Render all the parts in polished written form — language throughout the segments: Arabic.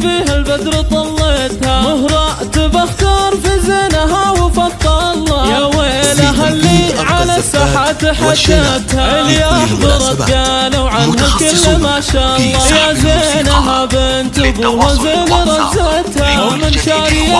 شبيه البدر طلتها، مهرات بختار في زينها وفض الله. يا ويلها اللي على الساحات حشتها، اللي أحضرت قالوا عنها كل ما شاء الله. يا زينها بنت ابوها زين رزتها، ومن شاري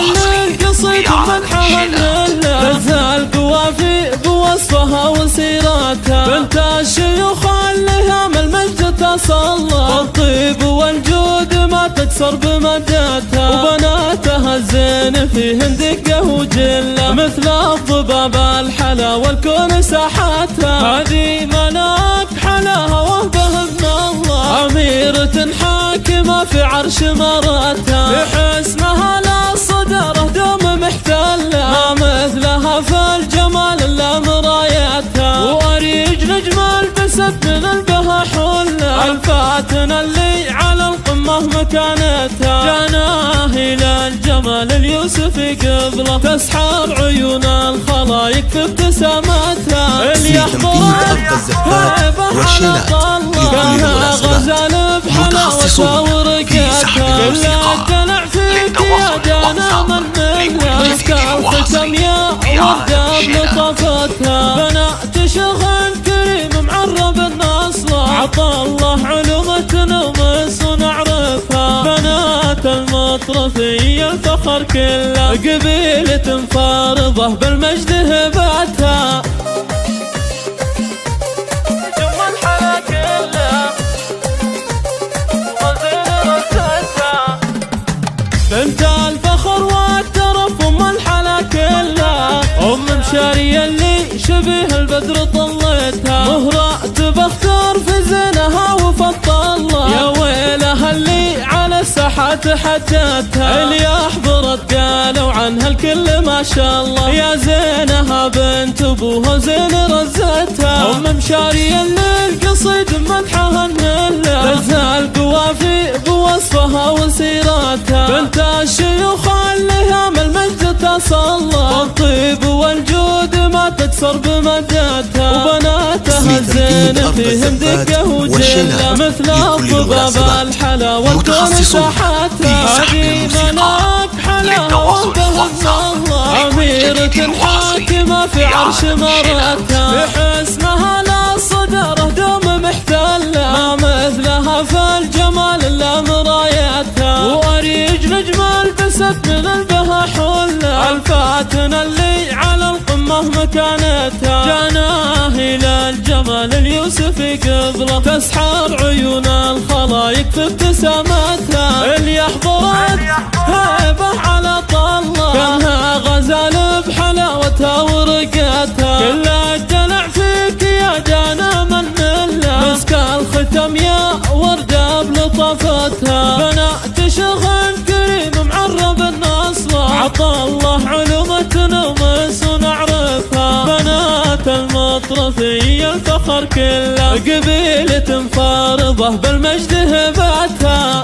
القصيد منحها لله. رزها القوافي بوصفها وسيرتها، بنت الشيوخ اللي من المجد تصلى. الطيب والجود ما تكسر بمدتها، وبناتها الزين فيهن دقة وجلة، مثل الضباب الحلا والكون ساحتها. هذه مناك حلاها وهبه من الله، أميرة حاكمة في عرش مرتها. بحسنها لا صدره دوم محتلة، ما مثلها في الجمال الا مرايتها. واريج نجم البست من البها حله، الفاتنة اللي على القمة مكانتها. جناه الى الجمال اليوسفي قبله، تسحر عيون الخلايق في ابتسامتها. اللي يحضرها هيبة على طله، كانها غزال بحلاوتها ورقتها. كل الدلع فيك يا جانا من مله، مسك الختم يا ورده بلطفتها. بنات شغل كريم معرب النصله، عطى الله علومة ومس ونعرفها. بنات المطرفية الفخر كله، قبيلة فارضة بالمجد هبتها. بنت الفخر والترف ام الحلا كلها، ام مشاري اللي شبيه البدر طلتها. مهرات بختار في زينها وفض الله، يا ويلها اللي على الساحات حجتها. اللي احضرت قالوا عنها الكل ما شاء الله. يا زينها بنت ابوها زين رزتها، ام مشاري اللي القصيد مدحها النله. رزها القوافي بوصفها وسيرتها، بنت الشيوخ اللي من المجد تصلى. الطيب والجود ما تكسر بمدتها، وبناتها الزين فيهن دقة وجلة، مثل الضباب الحلا والكون ساحتها. هذه مناك حلاها وهبه من الله، أميرة حاكمة في عرش مرتها. بحسنها لا صدره دوم محتلة، ما مثلها في الجمال الا مرايتها. واريج نجم البست من البها حله، الفاتنة اللي على القمة مكانتها. جناه الى الجمال اليوسفي قبله، تسحر عيون الخلايق في ابتسامتها. اللي يحضرت هيبة على طله، كانها غزال بحلاوتها ورقتها. كل الدلع فيك يا جانا من مله، مسك الختم يا ورده بلطفتها. بنات شغل كريم معرب النصله، عطى الله علومة ومس ونعرفها. بنات المطرفية الفخر كله، قبيلة فارضة بالمجد هبتها.